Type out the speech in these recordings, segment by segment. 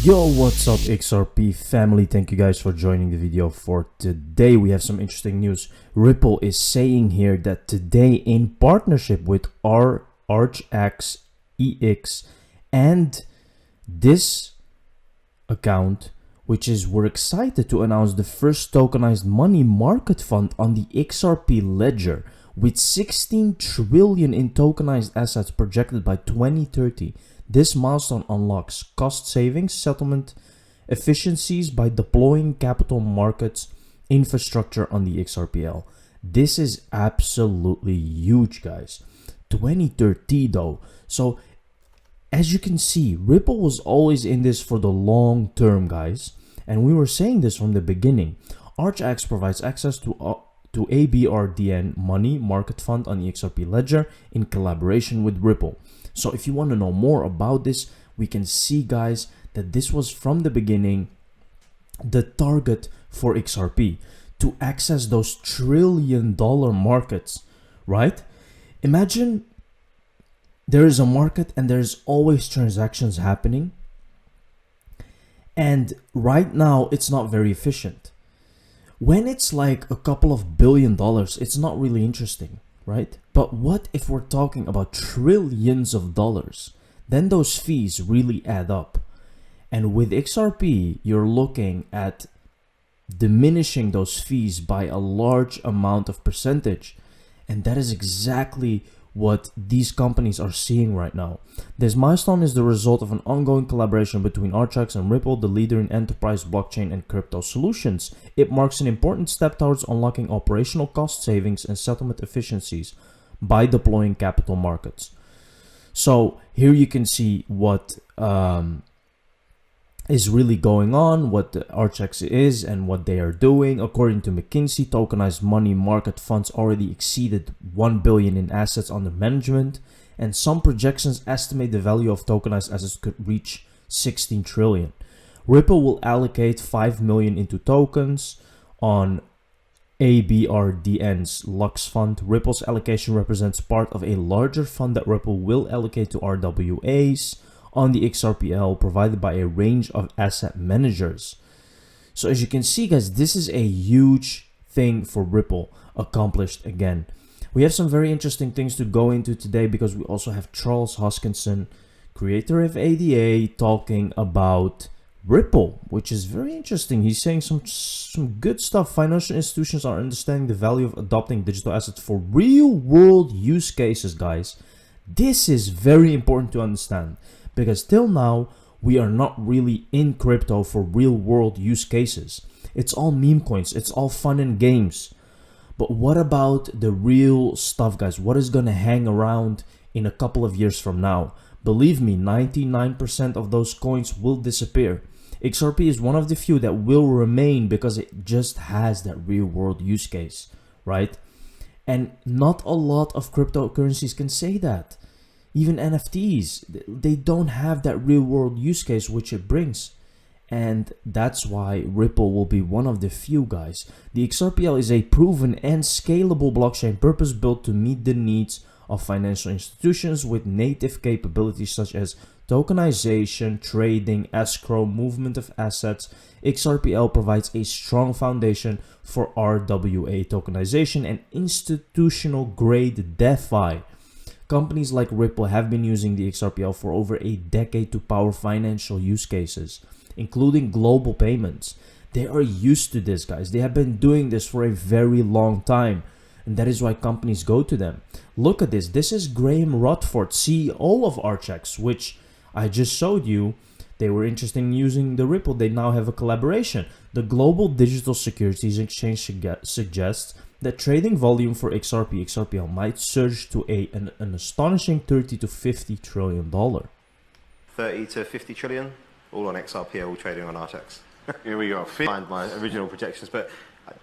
Yo, what's up XRP family? Thank you guys for joining the video for today. We have some interesting news. Ripple is saying here that today, in partnership with Archax, EX, and this account, which is we're excited to announce the first tokenized money market fund on the XRP ledger with 16 trillion in tokenized assets projected by 2030. This milestone unlocks cost savings, settlement efficiencies by deploying capital markets infrastructure on the XRPL. This is absolutely huge, guys. 2030 though. So as you can see, Ripple was always in this for the long term, guys. And we were saying this from the beginning. Archax provides access to ABRDN money market fund on the XRP ledger in collaboration with Ripple. So if you want to know more about this, we can see, guys, that this was from the beginning the target for XRP to access those $1 trillion markets, right? Imagine there is a market and there's always transactions happening. And right now, it's not very efficient. When it's like a couple of $1 billion, it's not really interesting, right? But what if we're talking about trillions of dollars? Then those fees really add up. And with XRP, you're looking at diminishing those fees by a large amount of percentage. And that is exactly what these companies are seeing right now. This milestone is the result of an ongoing collaboration between Archax and Ripple, the leader in enterprise blockchain and crypto solutions. It marks an important step towards unlocking operational cost savings and settlement efficiencies by deploying capital markets. So here you can see what is really going on, what the Archax is and what they are doing. According to McKinsey, tokenized money market funds already exceeded 1 billion in assets under management, and some projections estimate the value of tokenized assets could reach 16 trillion. Ripple will allocate 5 million into tokens on ABRDN's Lux fund. Ripple's allocation represents part of a larger fund that Ripple will allocate to RWAs on the XRPL, provided by a range of asset managers. So as you can see, guys, this is a huge thing for Ripple accomplished again. We have some very interesting things to go into today because we also have Charles Hoskinson, creator of ADA, talking about Ripple, which is very interesting. He's saying some good stuff. Financial institutions are understanding the value of adopting digital assets for real world use cases, guys. This is very important to understand, because till now, we are not really in crypto for real world use cases. It's all meme coins. It's all fun and games. But what about the real stuff, guys? What is going to hang around in a couple of years from now? Believe me, 99% of those coins will disappear. XRP is one of the few that will remain because it just has that real world use case, right? And not a lot of cryptocurrencies can say that. Even NFTs, they don't have that real world use case which it brings. And that's why Ripple will be one of the few, guys. The XRPL is a proven and scalable blockchain purpose-built to meet the needs of financial institutions with native capabilities such as tokenization, trading, escrow, movement of assets. XRPL provides a strong foundation for RWA tokenization and institutional-grade DeFi. Companies like Ripple have been using the XRPL for over a decade to power financial use cases, including global payments. They are used to this, guys. They have been doing this for a very long time, and that is why companies go to them. Look at this. This is Graham Rutherford, CEO of Archax, which I just showed you. They were interested in using the Ripple. They now have a collaboration. The Global Digital Securities Exchange suggests that trading volume for XRPL might surge to an astonishing 30 to 50 trillion dollar. 30 to 50 trillion, all on XRPL trading on Archax. Here we go. Find my original projections, but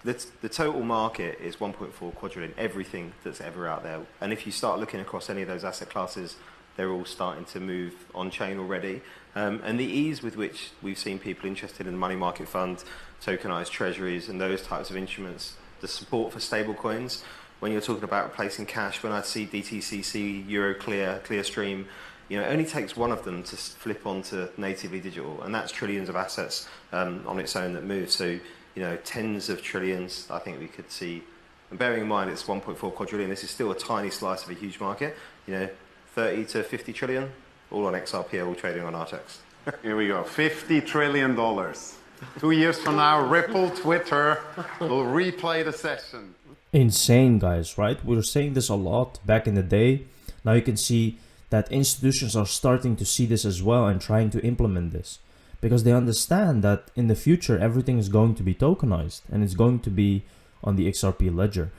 the total market is 1.4 quadrillion, everything that's ever out there. And if you start looking across any of those asset classes, they're all starting to move on chain already. And the ease with which we've seen people interested in the money market fund, tokenized treasuries, and those types of instruments, the support for stable coins, when you're talking about replacing cash, when I see DTCC, Euroclear, Clearstream, You know, it only takes one of them to flip onto natively digital, and that's trillions of assets on its own that move. So, you know, tens of trillions, I think we could see. And bearing in mind it's 1.4 quadrillion, this is still a tiny slice of a huge market. You know, 30 to 50 trillion, all on XRPL, trading on Archax. Here we go, $50 trillion. 2 years from now, Ripple, Twitter will replay the session. Insane, guys, right? We were saying this a lot back in the day. Now you can see that institutions are starting to see this as well and trying to implement this, because they understand that in the future everything is going to be tokenized and it's going to be on the XRP ledger.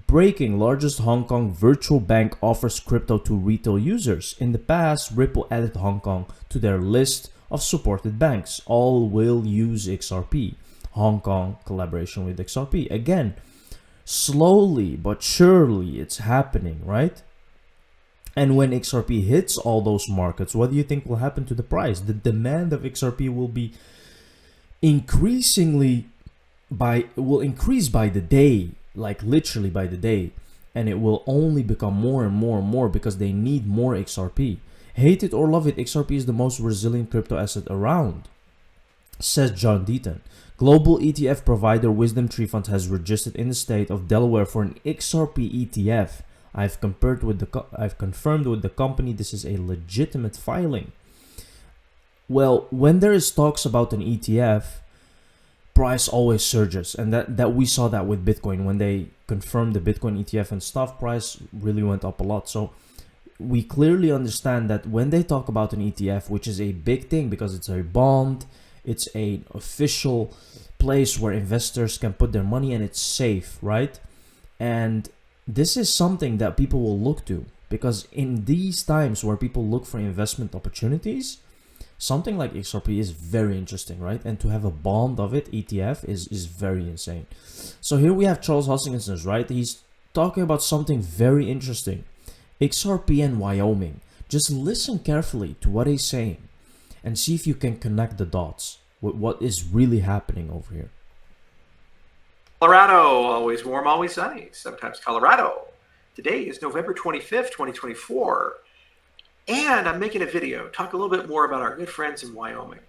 Breaking: largest Hong Kong virtual bank offers crypto to retail users. In the past, Ripple added Hong Kong to their list of supported banks. All will use XRP. Hong Kong collaboration with XRP. Again, slowly but surely it's happening, right? And when XRP hits all those markets, what do you think will happen to the price? The demand of XRP will be increase by the day, like literally by the day, and it will only become more and more and more because they need more XRP. Hate it or love it, XRP is the most resilient crypto asset around, says John Deaton. Global ETF provider Wisdom Tree Fund has registered in the state of Delaware for an XRP ETF. I've confirmed with the company this is a legitimate filing. Well, when there is talks about an ETF, price always surges, and that we saw that with Bitcoin. When they confirmed the Bitcoin ETF and stuff, price really went up a lot. So we clearly understand that when they talk about an ETF, which is a big thing because it's a bond, it's an official place where investors can put their money and it's safe, right? And this is something that people will look to, because in these times where people look for investment opportunities, something like XRP is very interesting, right? And to have a bond of it, ETF, is very insane. So here we have Charles Hoskinson, right? He's talking about something very interesting. XRP and Wyoming. Just listen carefully to what he's saying and see if you can connect the dots with what is really happening over here. Colorado, always warm, always sunny, sometimes Colorado. Today is November 25th, 2024, and I'm making a video, talk a little bit more about our good friends in Wyoming.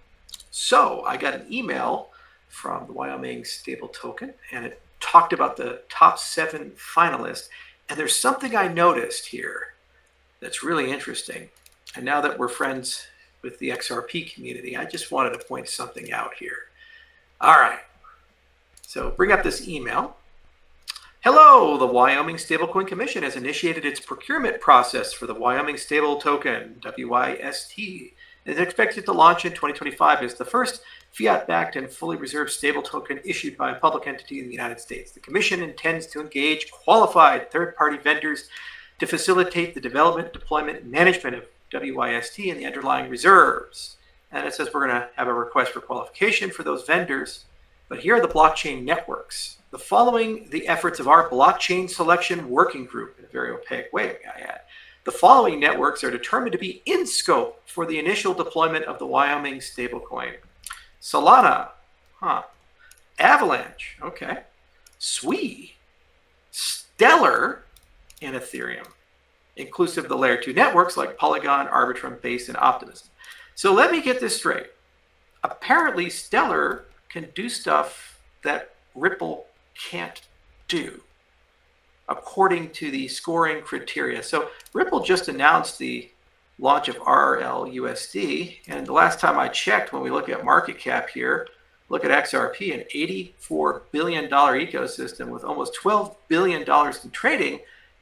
So I got an email from the Wyoming stable token, and it talked about the top 7 finalists, and there's something I noticed here that's really interesting. And now that we're friends with the XRP community, I just wanted to point something out here. All right. So bring up this email. Hello, the Wyoming Stablecoin Commission has initiated its procurement process for the Wyoming Stable Token, WYST. It is expected to launch in 2025 as the first fiat-backed and fully reserved stable token issued by a public entity in the United States. The Commission intends to engage qualified third-party vendors to facilitate the development, deployment, and management of WYST and the underlying reserves. And it says we're going to have a request for qualification for those vendors. But here are the blockchain networks. The following the efforts of our blockchain selection working group in a very opaque way, I add. The following networks are determined to be in scope for the initial deployment of the Wyoming stablecoin. Solana, Avalanche, okay. Sui, Stellar, and Ethereum, inclusive of the layer 2 networks like Polygon, Arbitrum, Base, and Optimism. So let me get this straight. Apparently, Stellar can do stuff that Ripple can't do, according to the scoring criteria. So Ripple just announced the launch of RLUSD, and the last time I checked, when we look at market cap here, look at XRP, an $84 billion ecosystem with almost $12 billion in trading,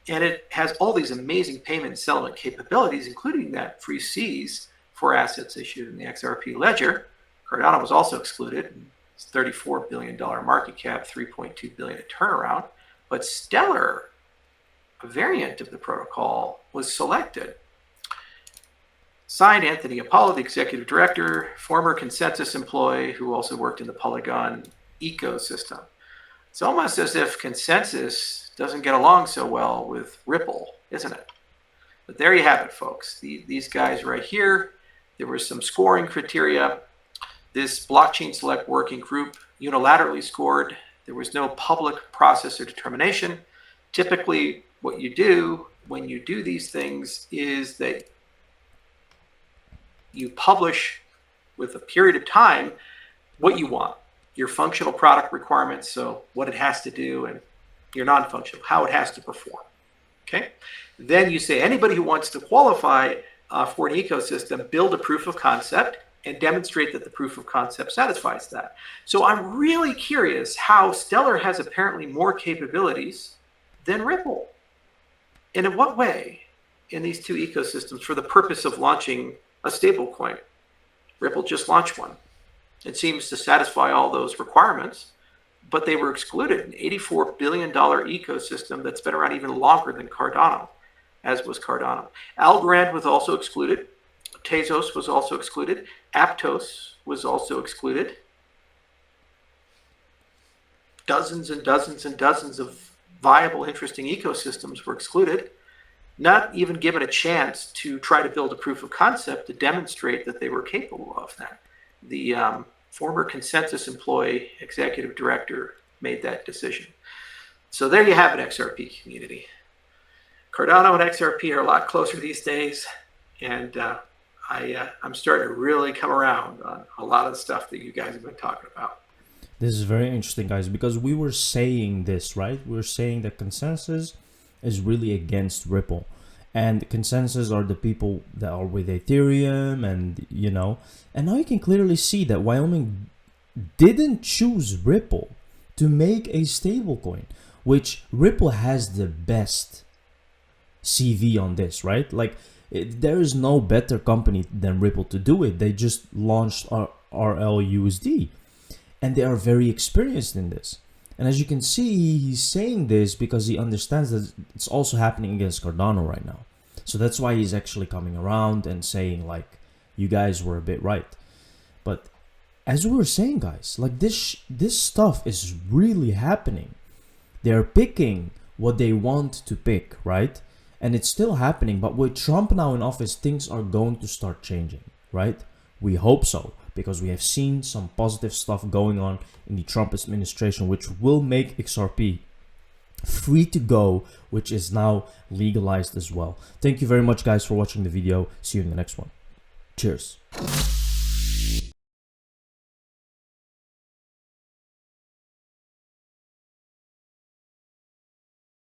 and it has all these amazing payment and settlement capabilities, including that free Cs for assets issued in the XRP ledger. Cardano was also excluded. It's $34 billion market cap, $3.2 billion in turnaround. But Stellar, a variant of the protocol, was selected. Signed, Anthony Apollo, the executive director, former Consensus employee who also worked in the Polygon ecosystem. It's almost as if Consensus doesn't get along so well with Ripple, isn't it? But there you have it, folks. These guys right here, there were some scoring criteria. This blockchain select working group unilaterally scored. There was no public process or determination. Typically, what you do when you do these things is that you publish with a period of time what you want, your functional product requirements, so what it has to do, and your non-functional, how it has to perform. Okay. Then you say anybody who wants to qualify for an ecosystem, build a proof of concept and demonstrate that the proof of concept satisfies that. So I'm really curious how Stellar has apparently more capabilities than Ripple. And in what way in these two ecosystems for the purpose of launching a stablecoin? Ripple just launched one. It seems to satisfy all those requirements, but they were excluded. An $84 billion ecosystem that's been around even longer than Cardano, as was Cardano. Algorand was also excluded. Tezos was also excluded. Aptos was also excluded. Dozens and dozens and dozens of viable, interesting ecosystems were excluded, not even given a chance to try to build a proof of concept to demonstrate that they were capable of that. The former Consensus employee, executive director, made that decision. So there you have it, XRP community. Cardano and XRP are a lot closer these days, and I'm starting to really come around on a lot of the stuff that you guys have been talking about. This is very interesting, guys, because we were saying this, right? We were saying that Consensus is really against Ripple. And Consensus are the people that are with Ethereum and, you know. And now you can clearly see that Wyoming didn't choose Ripple to make a stablecoin, which Ripple has the best CV on this, right? Like, there is no better company than Ripple to do it. They just launched RLUSD, and they are very experienced in this. And as you can see, he's saying this because he understands that it's also happening against Cardano right now. So that's why he's actually coming around and saying, like, you guys were a bit right. But as we were saying, guys, like this stuff is really happening. They're picking what they want to pick, right? And it's still happening. But with Trump now in office, things are going to start changing, right? We hope so, because we have seen some positive stuff going on in the Trump administration, which will make XRP free to go, which is now legalized as well. Thank you very much, guys, for watching the video. See you in the next one. Cheers.